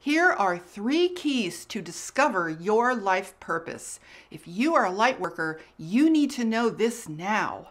Here are 3 keys to discover your life purpose. If you are a light worker, you need to know this now.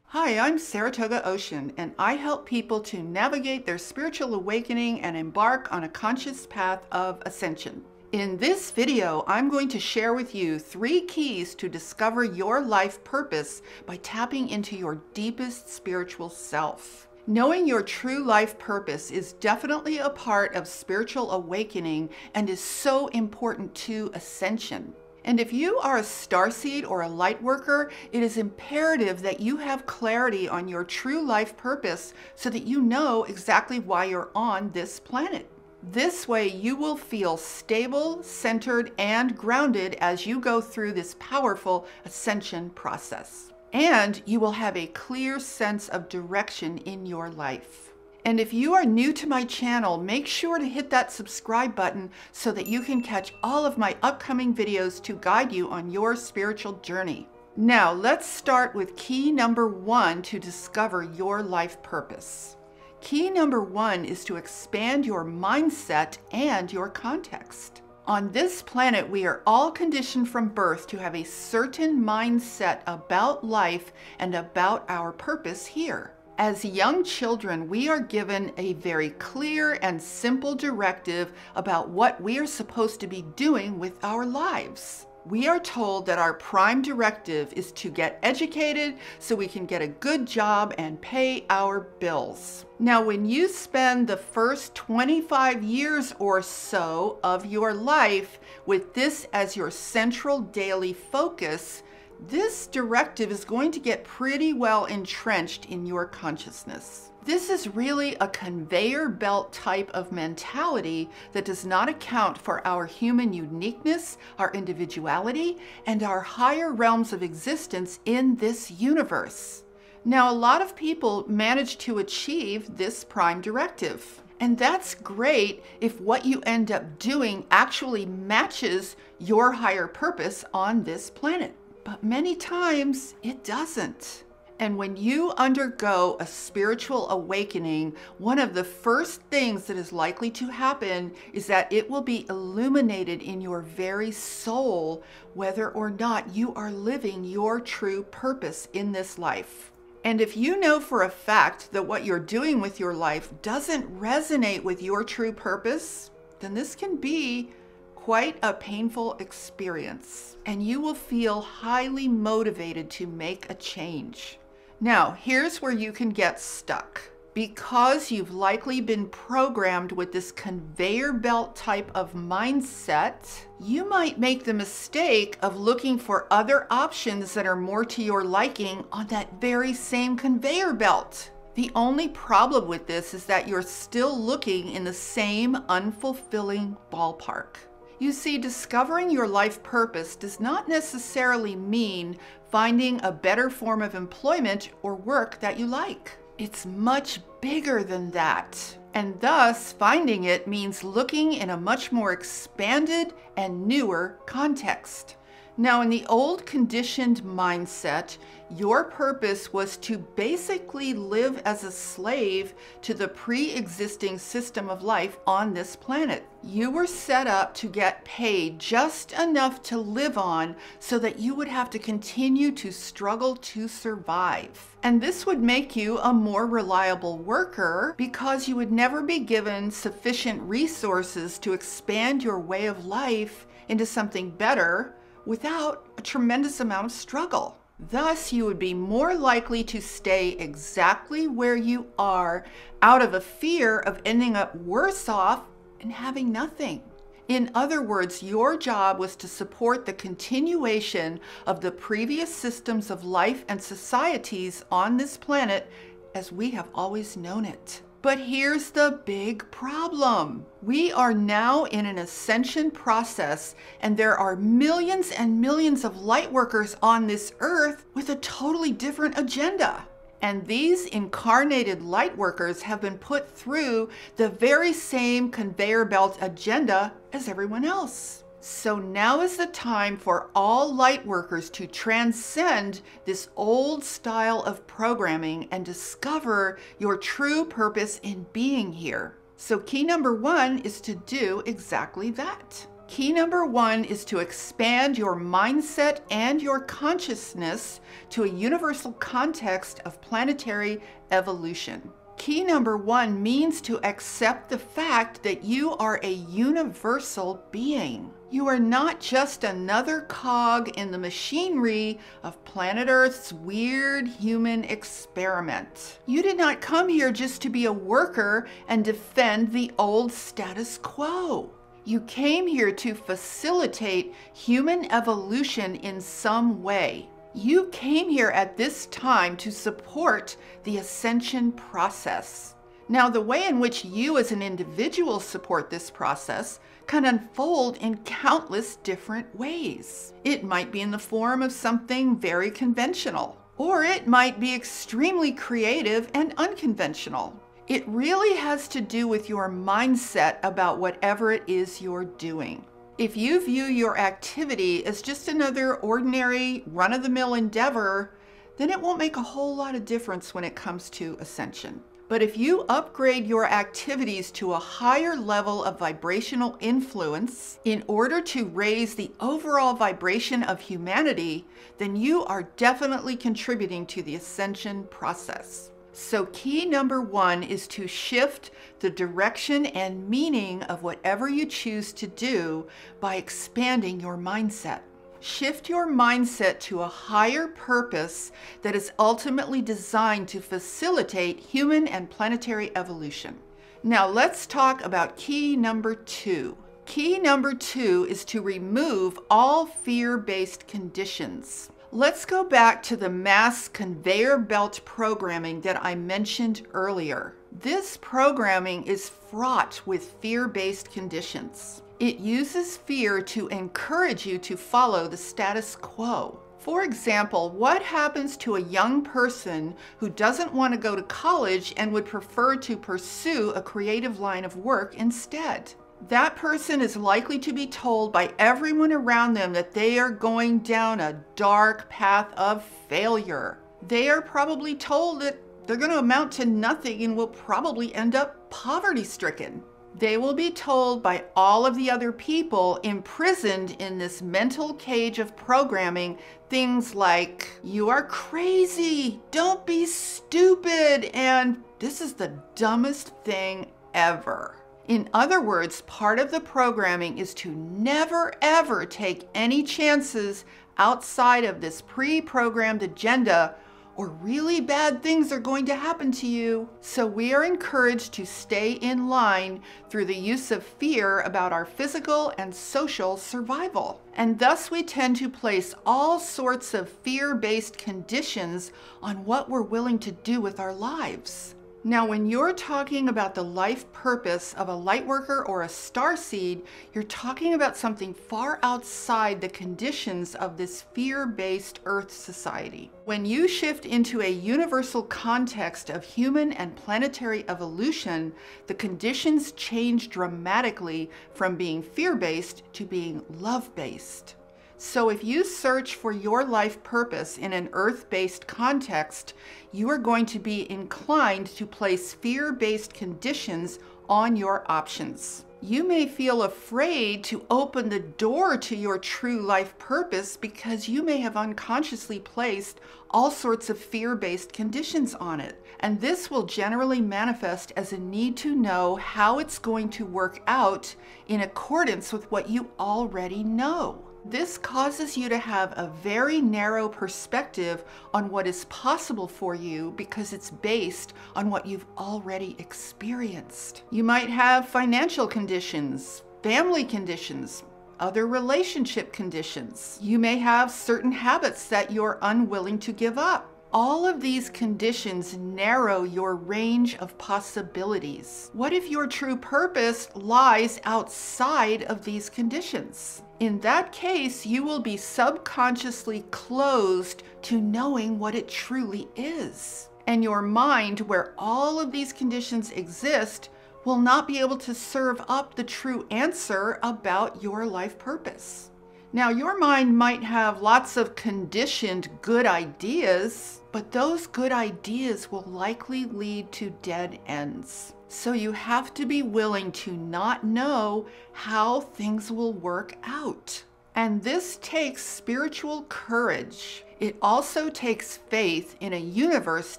Hi, I'm Saratoga Ocean, and I help people to navigate their spiritual awakening and embark on a conscious path of ascension. In this video, I'm going to share with you 3 keys to discover your life purpose by tapping into your deepest spiritual self. Knowing your true life purpose is definitely a part of spiritual awakening and is so important to ascension. And if you are a starseed or a light worker, it is imperative that you have clarity on your true life purpose so that you know exactly why you're on this planet. This way you will feel stable, centered, and grounded as you go through this powerful ascension process. And you will have a clear sense of direction in your life. And if you are new to my channel, make sure to hit that subscribe button so that you can catch all of my upcoming videos to guide you on your spiritual journey. Now, let's start with key number 1 to discover your life purpose. Key number 1 is to expand your mindset and your context. On this planet, we are all conditioned from birth to have a certain mindset about life and about our purpose here. As young children, we are given a very clear and simple directive about what we are supposed to be doing with our lives. We are told that our prime directive is to get educated so we can get a good job and pay our bills. Now, when you spend the first 25 years or so of your life with this as your central daily focus, this directive is going to get pretty well entrenched in your consciousness. This is really a conveyor belt type of mentality that does not account for our human uniqueness, our individuality, and our higher realms of existence in this universe. Now, a lot of people manage to achieve this prime directive. And that's great if what you end up doing actually matches your higher purpose on this planet. But many times it doesn't. And when you undergo a spiritual awakening, one of the first things that is likely to happen is that it will be illuminated in your very soul whether or not you are living your true purpose in this life. And if you know for a fact that what you're doing with your life doesn't resonate with your true purpose, then this can be quite a painful experience, and you will feel highly motivated to make a change. Now, here's where you can get stuck. Because you've likely been programmed with this conveyor belt type of mindset, you might make the mistake of looking for other options that are more to your liking on that very same conveyor belt. The only problem with this is that you're still looking in the same unfulfilling ballpark. You see, discovering your life purpose does not necessarily mean finding a better form of employment or work that you like. It's much bigger than that. And thus, finding it means looking in a much more expanded and newer context. Now, in the old conditioned mindset, your purpose was to basically live as a slave to the pre-existing system of life on this planet. You were set up to get paid just enough to live on so that you would have to continue to struggle to survive. And this would make you a more reliable worker because you would never be given sufficient resources to expand your way of life into something better without a tremendous amount of struggle. Thus, you would be more likely to stay exactly where you are out of a fear of ending up worse off and having nothing. In other words, your job was to support the continuation of the previous systems of life and societies on this planet as we have always known it. But here's the big problem. We are now in an ascension process, and there are millions and millions of light workers on this earth with a totally different agenda. And these incarnated light workers have been put through the very same conveyor belt agenda as everyone else. So now is the time for all light workers to transcend this old style of programming and discover your true purpose in being here. So key number 1 is to do exactly that. Key number 1 is to expand your mindset and your consciousness to a universal context of planetary evolution. Key number 1 means to accept the fact that you are a universal being. You are not just another cog in the machinery of planet Earth's weird human experiment. You did not come here just to be a worker and defend the old status quo. You came here to facilitate human evolution in some way. You came here at this time to support the ascension process. Now, the way in which you as an individual support this process can unfold in countless different ways. It might be in the form of something very conventional, or it might be extremely creative and unconventional. It really has to do with your mindset about whatever it is you're doing. If you view your activity as just another ordinary, run-of-the-mill endeavor, then it won't make a whole lot of difference when it comes to ascension. But if you upgrade your activities to a higher level of vibrational influence in order to raise the overall vibration of humanity, then you are definitely contributing to the ascension process. So key number 1 is to shift the direction and meaning of whatever you choose to do by expanding your mindset. Shift your mindset to a higher purpose that is ultimately designed to facilitate human and planetary evolution. Now let's talk about key number 2. Key number 2 is to remove all fear-based conditions. Let's go back to the mass conveyor belt programming that I mentioned earlier. This programming is fraught with fear-based conditions. It uses fear to encourage you to follow the status quo. For example, what happens to a young person who doesn't want to go to college and would prefer to pursue a creative line of work instead? That person is likely to be told by everyone around them that they are going down a dark path of failure. They are probably told that they're going to amount to nothing and will probably end up poverty-stricken. They will be told by all of the other people imprisoned in this mental cage of programming things like, "You are crazy, don't be stupid," and "This is the dumbest thing ever." In other words, part of the programming is to never ever take any chances outside of this pre-programmed agenda, or really bad things are going to happen to you. So we are encouraged to stay in line through the use of fear about our physical and social survival. And thus we tend to place all sorts of fear-based conditions on what we're willing to do with our lives. Now, when you're talking about the life purpose of a Lightworker or a Starseed, you're talking about something far outside the conditions of this fear-based Earth society. When you shift into a universal context of human and planetary evolution, the conditions change dramatically from being fear-based to being love-based. So if you search for your life purpose in an earth-based context, you are going to be inclined to place fear-based conditions on your options. You may feel afraid to open the door to your true life purpose because you may have unconsciously placed all sorts of fear-based conditions on it. And this will generally manifest as a need to know how it's going to work out in accordance with what you already know. This causes you to have a very narrow perspective on what is possible for you because it's based on what you've already experienced. You might have financial conditions, family conditions, other relationship conditions. You may have certain habits that you're unwilling to give up. All of these conditions narrow your range of possibilities. What if your true purpose lies outside of these conditions? In that case, you will be subconsciously closed to knowing what it truly is. And your mind, where all of these conditions exist, will not be able to serve up the true answer about your life purpose. Now, your mind might have lots of conditioned good ideas, but those good ideas will likely lead to dead ends. So you have to be willing to not know how things will work out. And this takes spiritual courage. It also takes faith in a universe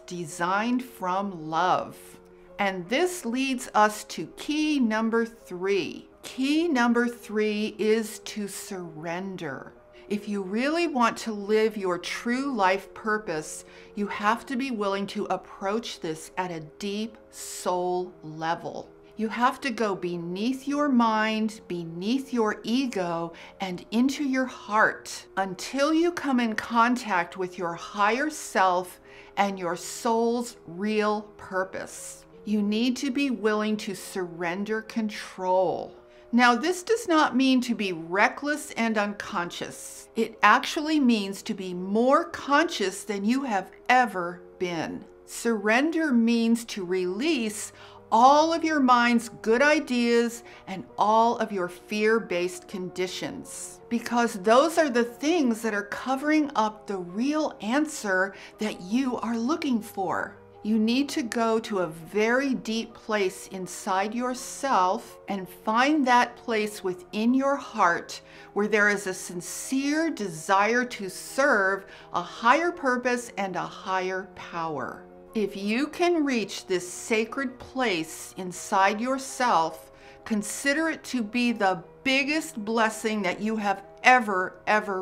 designed from love. And this leads us to key number 3. Key number 3 is to surrender. If you really want to live your true life purpose, you have to be willing to approach this at a deep soul level. You have to go beneath your mind, beneath your ego, and into your heart until you come in contact with your higher self and your soul's real purpose. You need to be willing to surrender control. Now, this does not mean to be reckless and unconscious. It actually means to be more conscious than you have ever been. Surrender means to release all of your mind's good ideas and all of your fear-based conditions, because those are the things that are covering up the real answer that you are looking for. You need to go to a very deep place inside yourself and find that place within your heart where there is a sincere desire to serve a higher purpose and a higher power. If you can reach this sacred place inside yourself, consider it to be the biggest blessing that you have ever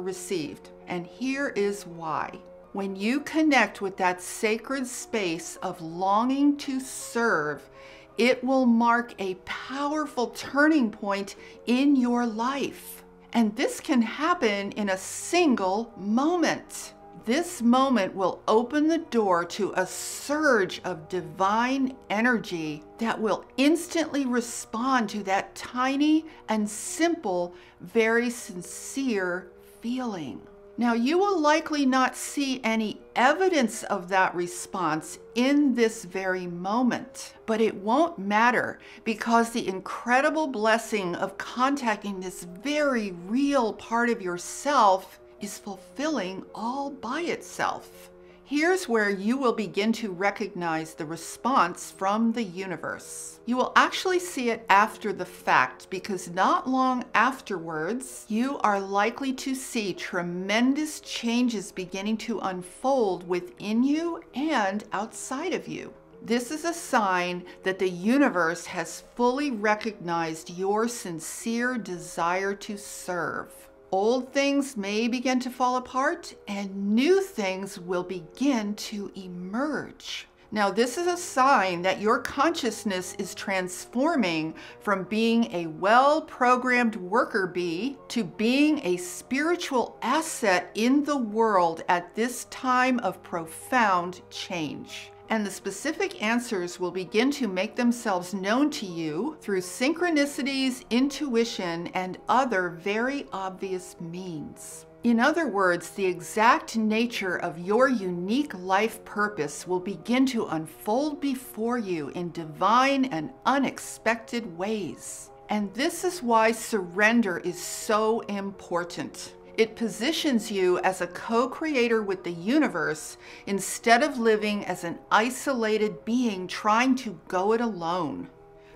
received. And here is why. When you connect with that sacred space of longing to serve, it will mark a powerful turning point in your life. And this can happen in a single moment. This moment will open the door to a surge of divine energy that will instantly respond to that tiny and simple, very sincere feeling. Now, you will likely not see any evidence of that response in this very moment, but it won't matter because the incredible blessing of contacting this very real part of yourself is fulfilling all by itself. Here's where you will begin to recognize the response from the universe. You will actually see it after the fact, because not long afterwards, you are likely to see tremendous changes beginning to unfold within you and outside of you. This is a sign that the universe has fully recognized your sincere desire to serve. Old things may begin to fall apart and new things will begin to emerge. Now, this is a sign that your consciousness is transforming from being a well-programmed worker bee to being a spiritual asset in the world at this time of profound change. And the specific answers will begin to make themselves known to you through synchronicities, intuition, and other very obvious means. In other words, the exact nature of your unique life purpose will begin to unfold before you in divine and unexpected ways. And this is why surrender is so important. It positions you as a co-creator with the universe instead of living as an isolated being trying to go it alone.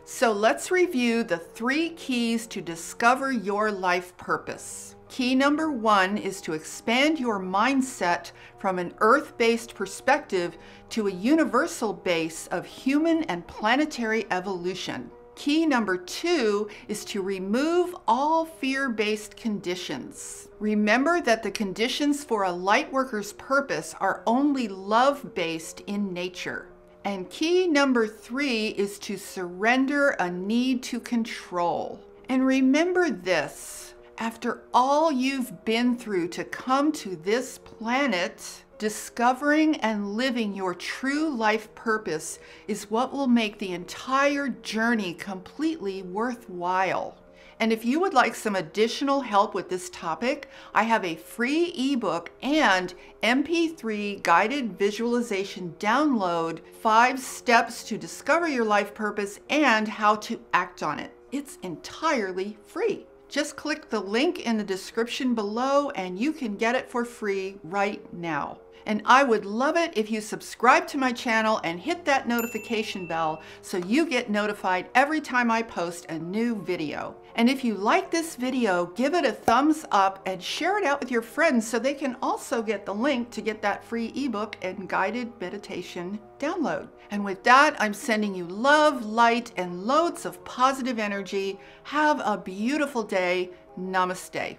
So let's review the 3 keys to discover your life purpose. Key number 1 is to expand your mindset from an earth-based perspective to a universal base of human and planetary evolution. Key number 2 is to remove all fear-based conditions. Remember that the conditions for a Lightworker's purpose are only love-based in nature. And key number 3 is to surrender a need to control. And remember this, after all you've been through to come to this planet, discovering and living your true life purpose is what will make the entire journey completely worthwhile. And if you would like some additional help with this topic, I have a free ebook and MP3 guided visualization download, 5 steps to discover your life purpose and how to act on it. It's entirely free. Just click the link in the description below and you can get it for free right now. And I would love it if you subscribe to my channel and hit that notification bell so you get notified every time I post a new video. And if you like this video, give it a thumbs up and share it out with your friends so they can also get the link to get that free ebook and guided meditation download. And with that, I'm sending you love, light, and loads of positive energy. Have a beautiful day. Namaste.